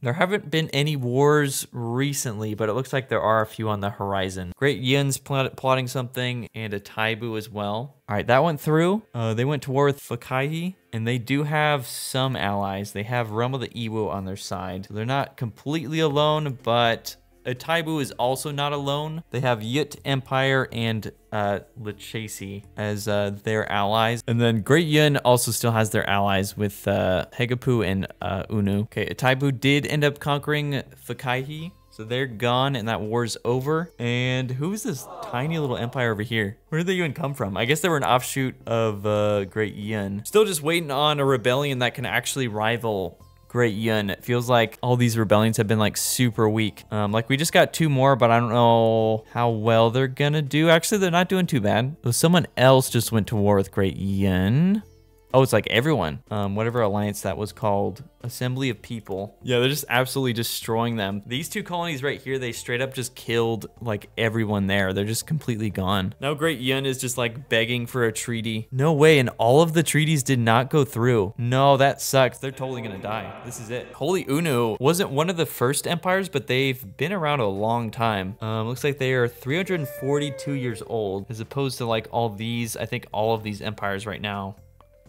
There haven't been any wars recently, but it looks like there are a few on the horizon. Great Yin's plotting something, and a Taibu as well. All right, that went through. They went to war with Fakaihi, and they do have some allies. They have Realm of the Iwo on their side. So they're not completely alone, but Taibu is also not alone. They have Yut Empire and Lechasi as their allies. And then Great Yin also still has their allies with Hegapu and Unu. Okay, Taibu did end up conquering Fakaihi. So they're gone and that war's over. And who is this tiny little empire over here? Where did they even come from? I guess they were an offshoot of Great Yin. Still just waiting on a rebellion that can actually rival Great Yin. It feels like all these rebellions have been like super weak. Like we just got 2 more, but I don't know how well they're gonna do. Actually, they're not doing too bad. So someone else just went to war with Great Yin. Oh, it's like everyone. Whatever alliance that was called. Assembly of People. Yeah, they're just absolutely destroying them. These 2 colonies right here, they straight up just killed like everyone there. They're just completely gone. Now Great Yin is just like begging for a treaty. No way, and all of the treaties did not go through. No, that sucks. They're totally gonna die. This is it. Holy Unu wasn't one of the first empires, but they've been around a long time. Looks like they are 342 years old, as opposed to like all these, I think all of these empires right now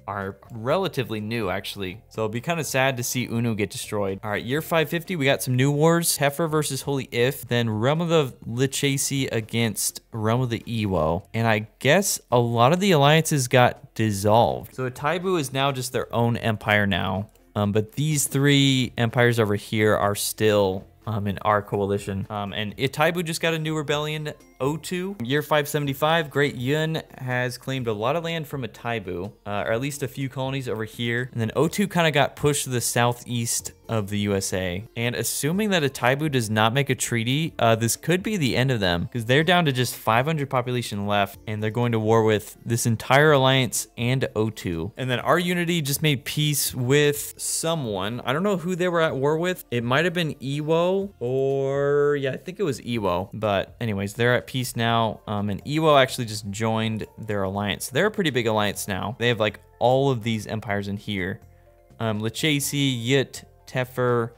are relatively new, actually. So it'll be kind of sad to see Unu get destroyed. All right, year 550, we got some new wars. Tefer versus Holy If, then Realm of the Lechasi against Realm of the Iwo. And I guess a lot of the alliances got dissolved. So Taibu is now just their own empire now. But these 3 empires over here are still in our coalition. And Taibu just got a new rebellion, O2. Year 575, Great Yun has claimed a lot of land from Taibu, or at least a few colonies over here. And then O2 kind of got pushed to the southeast of the USA. And assuming that Taibu does not make a treaty, this could be the end of them, because they're down to just 500 population left, and they're going to war with this entire alliance and O2. And then our unity just made peace with someone. I don't know who they were at war with. It might have been Iwo, or yeah, I think it was Iwo. But anyways, they're at peace now. And Iwo actually just joined their alliance. They're a pretty big alliance now. They have like all of these empires in here. Lechasi, Yut, Tefer,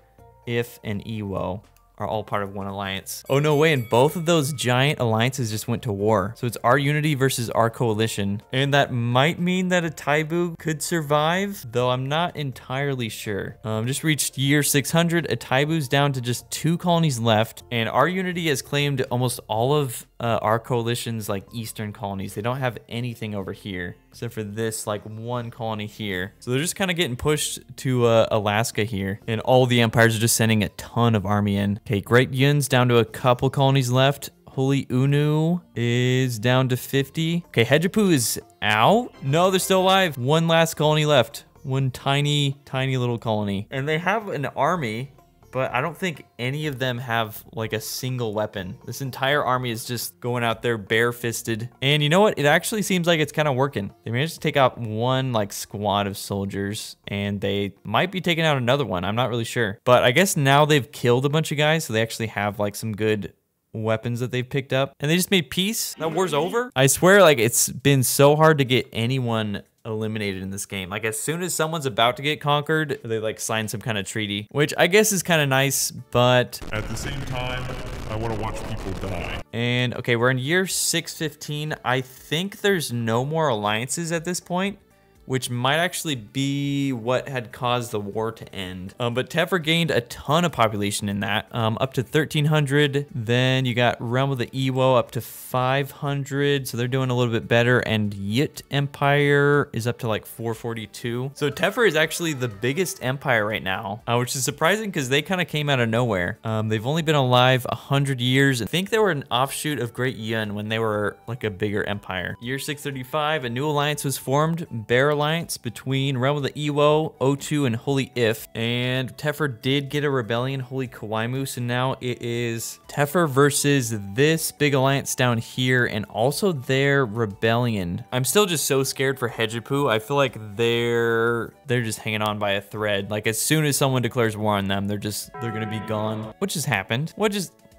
If, and Iwo are all part of one alliance. Oh, no way. And both of those giant alliances just went to war. So it's our unity versus our coalition. And that might mean that Taibu could survive, though I'm not entirely sure. Just reached year 600. Taibu's down to just 2 colonies left. And our unity has claimed almost all of our coalition's like eastern colonies. They don't have anything over here except for this like 1 colony here. So they're just kind of getting pushed to Alaska here, and all the empires are just sending a ton of army in. Okay, Great Yun's down to a couple colonies left. Holy Unu is down to 50. Okay, Hejapu is out. No, they're still alive. 1 last colony left. 1 tiny little colony, and they have an army, but I don't think any of them have like a single weapon. This entire army is just going out there bare-fisted. And you know what? It actually seems like it's kind of working. They managed to take out 1 like squad of soldiers, and they might be taking out another one. I'm not really sure. But I guess now they've killed a bunch of guys, so they actually have like some good weapons that they've picked up. And they just made peace. That war's over. I swear, like, it's been so hard to get anyone eliminated in this game. Like, as soon as someone's about to get conquered, they like sign some kind of treaty, which I guess is kind of nice, but at the same time, I want to watch people die. And okay, we're in year 615. I think there's no more alliances at this point, which might actually be what had caused the war to end. But Tefer gained a ton of population in that, up to 1,300. Then you got Realm of the Iwo up to 500, so they're doing a little bit better. And Yut Empire is up to like 442. So Tefer is actually the biggest empire right now, which is surprising because they kind of came out of nowhere. They've only been alive 100 years. I think they were an offshoot of Great Yun when they were like a bigger empire. Year 635, a new alliance was formed, Bear Alliance, between Realm of the Iwo, O2, and Holy If. And Tefer did get a rebellion, Holy Kawaimu, so now it is Tefer versus this big alliance down here, and also their rebellion. I'm still just so scared for Hejapu. I feel like they're just hanging on by a thread. Like, as soon as someone declares war on them, they're gonna be gone. What just happened? What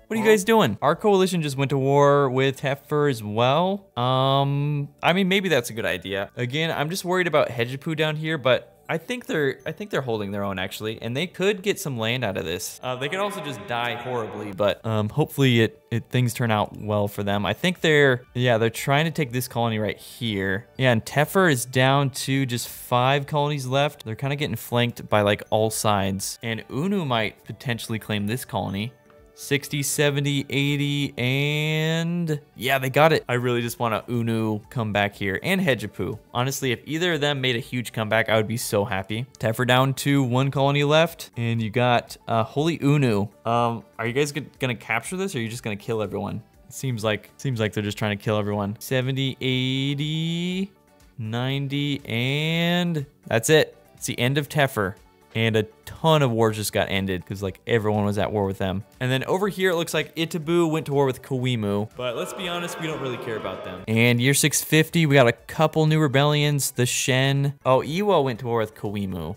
are you guys doing? Our coalition just went to war with Tefer as well. I mean, maybe that's a good idea. Again, I'm just worried about Hejapu down here, but I think they're holding their own actually, and they could get some land out of this. They could also just die horribly, but hopefully things turn out well for them. I think they're trying to take this colony right here. Yeah, and Tefer is down to just 5 colonies left. They're kind of getting flanked by like all sides, and Unu might potentially claim this colony. 60, 70, 80, and yeah, they got it. I really just want to Unu come back here, and Hejapu. Honestly, if either of them made a huge comeback, I would be so happy. Tefer down to 1 colony left, and you got Holy Unu. Are you guys gonna capture this, or are you just gonna kill everyone? It seems like they're just trying to kill everyone. 70, 80, 90, and that's it. It's the end of Tefer. And a ton of wars just got ended because like everyone was at war with them. And then over here, it looks like Itabu went to war with Kawimu. But let's be honest, we don't really care about them. And year 650, we got a couple new rebellions. The Shen. Oh, Iwo went to war with Kawimu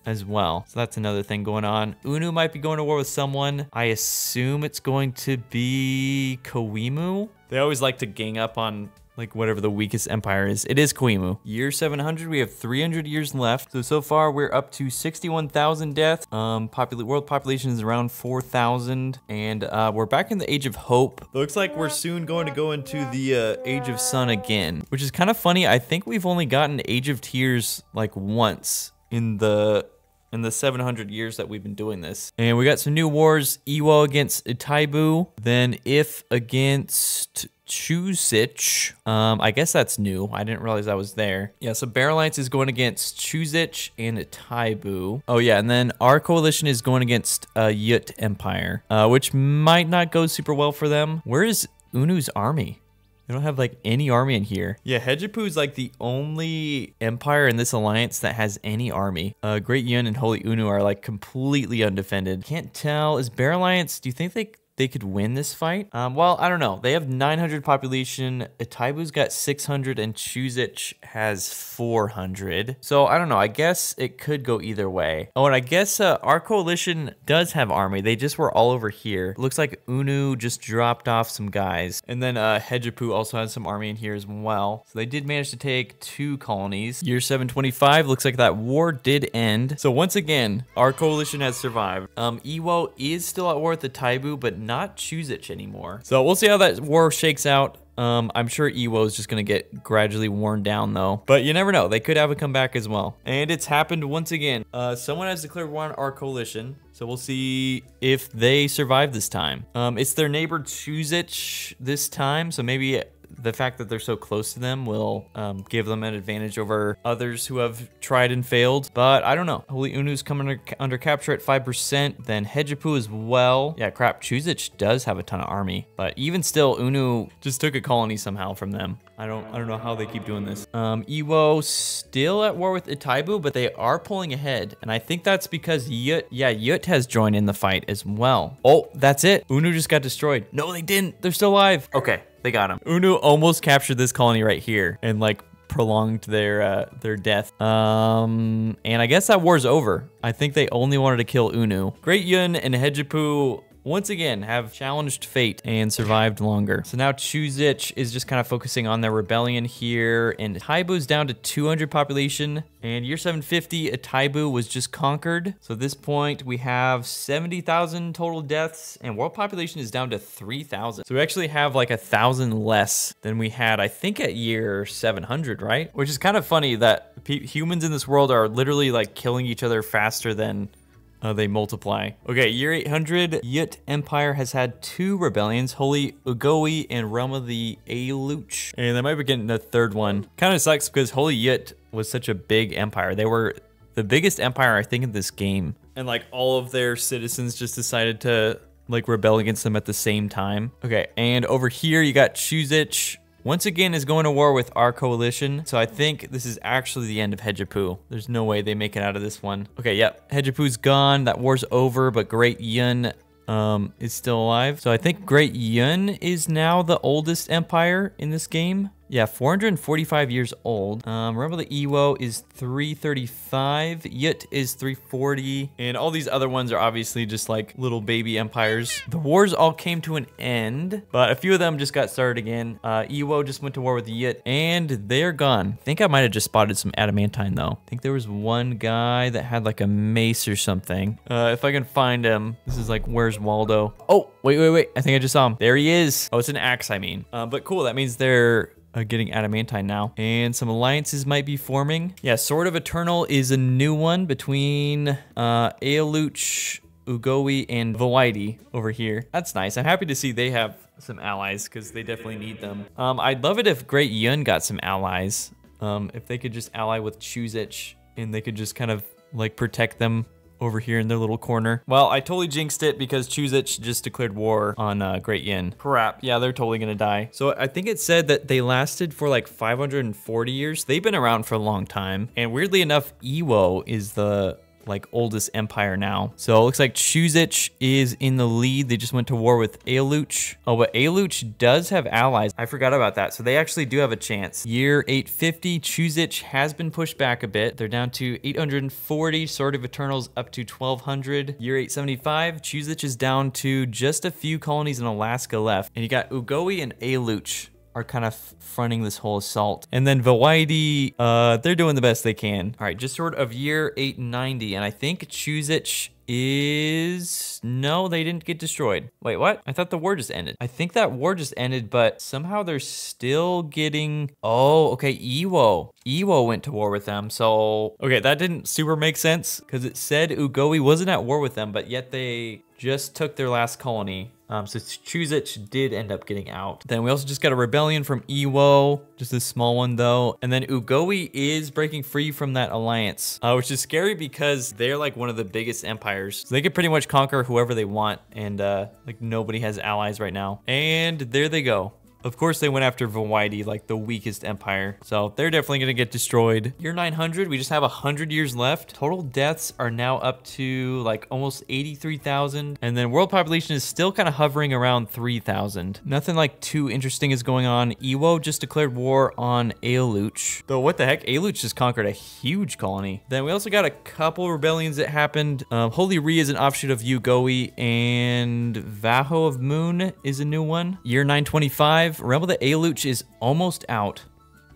as well. So that's another thing going on. Unu might be going to war with someone. I assume it's going to be Kawimu. They always like to gang up on like whatever the weakest empire is. It is Kawimu. Year 700, we have 300 years left. So far we're up to 61,000 deaths. World population is around 4,000. And we're back in the Age of Hope. Looks like we're soon going to go into the Age of Sun again, which is kind of funny. I think we've only gotten Age of Tears like once in the 700 years that we've been doing this. And we got some new wars. Iwo against Itaibu. Then If against Chusich. I guess that's new. I didn't realize I was there. Yeah, so Bear Alliance is going against Chusich and Taibu. Oh yeah, and then our coalition is going against Yut Empire, which might not go super well for them. Where is Unu's army? They don't have like any army in here. Yeah, Hejapu is like the only empire in this alliance that has any army. Great Yun and Holy Unu are like completely undefended. Can't tell. Is Bear Alliance, do you think they could win this fight? Well, I don't know. They have 900 population. Itaibu's got 600 and Chusich has 400. So I don't know. I guess it could go either way. Oh, and I guess our coalition does have army. They just were all over here. Looks like Unu just dropped off some guys. And then Hejapu also has some army in here as well. So they did manage to take 2 colonies. Year 725, looks like that war did end. So once again, our coalition has survived. Iwo is still at war with the Taibu, but not Chusich anymore. So we'll see how that war shakes out. I'm sure Iwo is just going to get gradually worn down though. But you never know. They could have a comeback as well. And it's happened once again. Someone has declared war on our coalition. So we'll see if they survive this time. It's their neighbor Chusich this time. So maybe the fact that they're so close to them will give them an advantage over others who have tried and failed. But I don't know. Holy Unu's coming under capture at 5%. Then Hejapu as well. Yeah, crap. Chusich does have a ton of army. But even still, Unu just took a colony somehow from them. I don't know how they keep doing this. Iwo still at war with Itaibu, but they are pulling ahead. And I think that's because Yut has joined in the fight as well. Oh, that's it. Unu just got destroyed. No, they didn't. They're still alive. Okay, they got him. Unu almost captured this colony right here and like prolonged their death. And I guess that war's over. I think they only wanted to kill Unu. Great Yun and Hejapu once again have challenged fate and survived longer. So now Chusich is just kind of focusing on their rebellion here, and Taibu's down to 200 population. And year 750, Taibu was just conquered. So at this point, we have 70,000 total deaths, and world population is down to 3,000. So we actually have like 1,000 less than we had, I think, at year 700, right? Which is kind of funny that humans in this world are literally like killing each other faster than they multiply. Okay, year 800, Yut Empire has had 2 rebellions, Holy Ugoi and Realm of the Aluch. And they might be getting a 3rd one. Kind of sucks because Holy Yut was such a big empire. They were the biggest empire, I think, in this game. And like all of their citizens just decided to like rebel against them at the same time. Okay, and over here you got Chusich. Once again is going to war with our coalition. So I think this is actually the end of Hejapu. There's no way they make it out of this one. Okay, yep. Hejapu's gone. That war's over, but Great Yun is still alive. So I think Great Yun is now the oldest empire in this game. Yeah, 445 years old. Remember the Ewo is 335. Yut is 340. And all these other ones are obviously just like little baby empires. The wars all came to an end, but a few of them just got started again. Ewo just went to war with Yut, and they're gone. I think I might have just spotted some adamantine though. I think there was one guy that had like a mace or something. If I can find him, this is like, where's Waldo? Oh, wait. I think I just saw him. There he is. Oh, it's an axe, I mean. But cool, that means they're getting adamantine now. And some alliances might be forming. Yeah, Sword of Eternal is a new one between Aeluch, Ugowi, and Voidi over here. That's nice. I'm happy to see they have some allies because they definitely need them. I'd love it if Great Yun got some allies. If they could just ally with Chuzich and they could just kind of like protect them over here in their little corner. Well, I totally jinxed it because Chuzich just declared war on Great Yin. Crap, yeah, they're totally gonna die. So I think it said that they lasted for like 540 years. They've been around for a long time. And weirdly enough, Ewo is the like oldest empire now. So it looks like Chuzich is in the lead. They just went to war with Aeluch. Oh, but Aeluch does have allies. I forgot about that. So they actually do have a chance. Year 850, Chuzich has been pushed back a bit. They're down to 840. Sword of Eternals up to 1200. Year 875, Chuzich is down to just a few colonies in Alaska left. And you got Ugowi and Aeluch are kind of fronting this whole assault. And then Voidi, they're doing the best they can. All right, just sort of year 890, and I think Chuzich is... No, they didn't get destroyed. Wait, what? I thought the war just ended. I think that war just ended, but somehow they're still getting... Oh, okay, Ewo went to war with them, so... Okay, that didn't super make sense, because it said Ugowi wasn't at war with them, but yet they just took their last colony. So Chuzich did end up getting out. Then we also just got a rebellion from Ewo, just a small one though. And then Ugowi is breaking free from that alliance, which is scary because they're like one of the biggest empires. So they could pretty much conquer whoever they want, and like nobody has allies right now. And there they go. Of course, they went after Voidi, like the weakest empire. So they're definitely gonna get destroyed. Year 900, we just have 100 years left. Total deaths are now up to like almost 83,000. And then world population is still kind of hovering around 3,000. Nothing like too interesting is going on. Ewo just declared war on Aeluch. Though what the heck, Aeluch just conquered a huge colony. Then we also got a couple rebellions that happened. Holy Re is an offshoot of Ugowi, and Vaho of Moon is a new one. Year 925. Remember that Aeluch is almost out.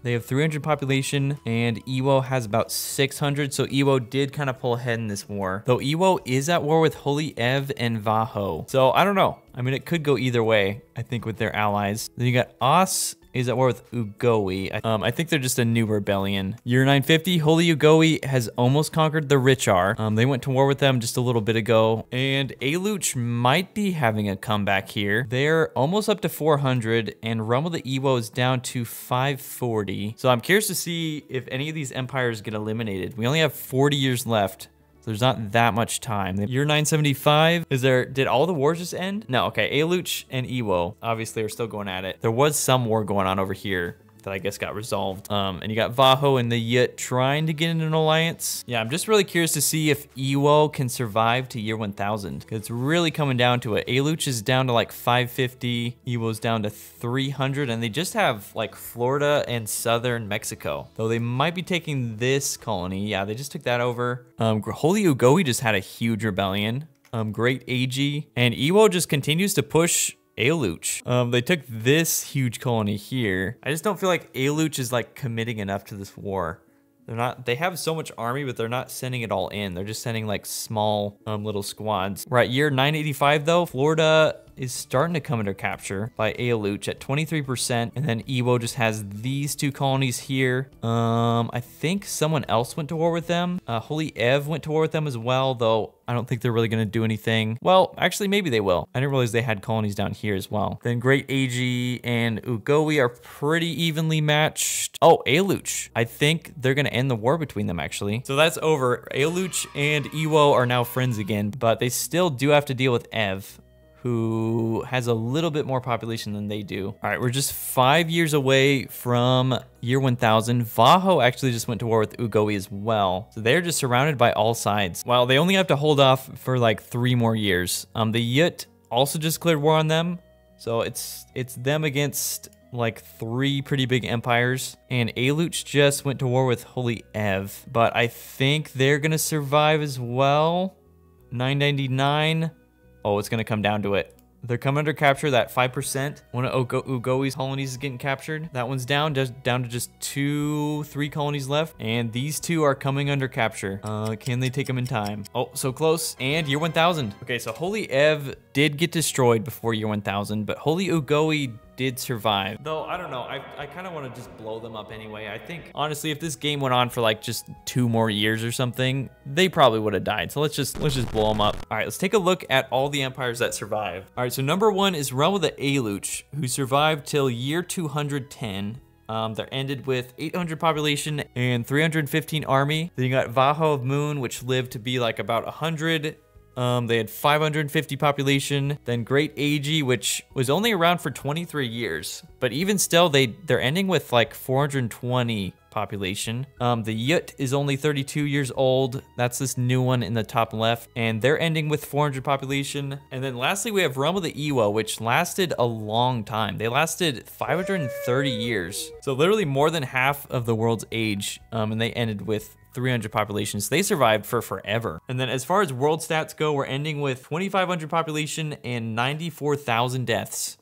They have 300 population and Ewo has about 600. So Ewo did kind of pull ahead in this war. Though Ewo is at war with Holy Ev and Vaho. So I don't know. I mean, it could go either way, I think, with their allies. Then you got Os is at war with Ugowi. I think they're just a new rebellion. Year 950, Holy Ugowi has almost conquered the Richar. They went to war with them just a little bit ago. And Aeluch might be having a comeback here. They're almost up to 400, and Rumble the Ewo is down to 540. So I'm curious to see if any of these empires get eliminated. We only have 40 years left. There's not that much time. Year 975, did all the wars just end? No, okay, Aeluch and Ewo obviously are still going at it. There was some war going on over here that I guess got resolved. And you got Vaho and the Yut trying to get in an alliance. Yeah, I'm just really curious to see if Ewo can survive to year 1000. Because it's really coming down to it. Aeluch is down to like 550. Ewo's down to 300. And they just have like Florida and southern Mexico. Though they might be taking this colony. Yeah, they just took that over. Holy Ugowi just had a huge rebellion. Great AG. And Ewo just continues to push Aeluch. They took this huge colony here. I just don't feel like Aeluch is like committing enough to this war. They have so much army, but they're not sending it all in. They're just sending like small little squads. We're at year 985 though. Florida is starting to come under capture by Aeluch at 23%. And then Ewo just has these two colonies here. I think someone else went to war with them. Holy Ev went to war with them as well, though I don't think they're really gonna do anything. Well, actually maybe they will. I didn't realize they had colonies down here as well. Then Great AG and Ugowi are pretty evenly matched. Oh, Aeluch. I think they're gonna end the war between them actually. So that's over. Aeluch and Ewo are now friends again, but they still do have to deal with Ev, who has a little bit more population than they do. All right, we're just 5 years away from year 1000. Vaho actually just went to war with Ugowi as well. So they're just surrounded by all sides. Well, they only have to hold off for like 3 more years. The Yut also just declared war on them. So it's them against like 3 pretty big empires, and Aluch just went to war with Holy Ev, but I think they're gonna survive as well. 999. Oh, it's gonna come down to it. They're coming under capture, that 5%. One of Ugoi's colonies is getting captured. That one's down, down to just 3 colonies left. And these 2 are coming under capture. Can they take them in time? Oh, so close. And year 1000. Okay, so Holy Ev did get destroyed before year 1000, but Holy Ugoi did survive. Though, I don't know, I kind of want to just blow them up anyway. I think, honestly, if this game went on for like just 2 more years or something, they probably would have died. So let's just blow them up. All right, let's take a look at all the empires that survive. All right, so number 1 is Realm of the Aluch, who survived till year 210. They're ended with 800 population and 315 army. Then you got Vaho of Moon, which lived to be like about 100. They had 550 population, then Great Agi, which was only around for 23 years, but even still, they're ending with like 420 population. The Yut is only 32 years old. That's this new one in the top left, and they're ending with 400 population. And then lastly, we have Realm of the Iwa, which lasted a long time. They lasted 530 years, so literally more than half of the world's age, and they ended with 300 populations. They survived for forever. And then as far as world stats go, we're ending with 2,500 population and 94,000 deaths.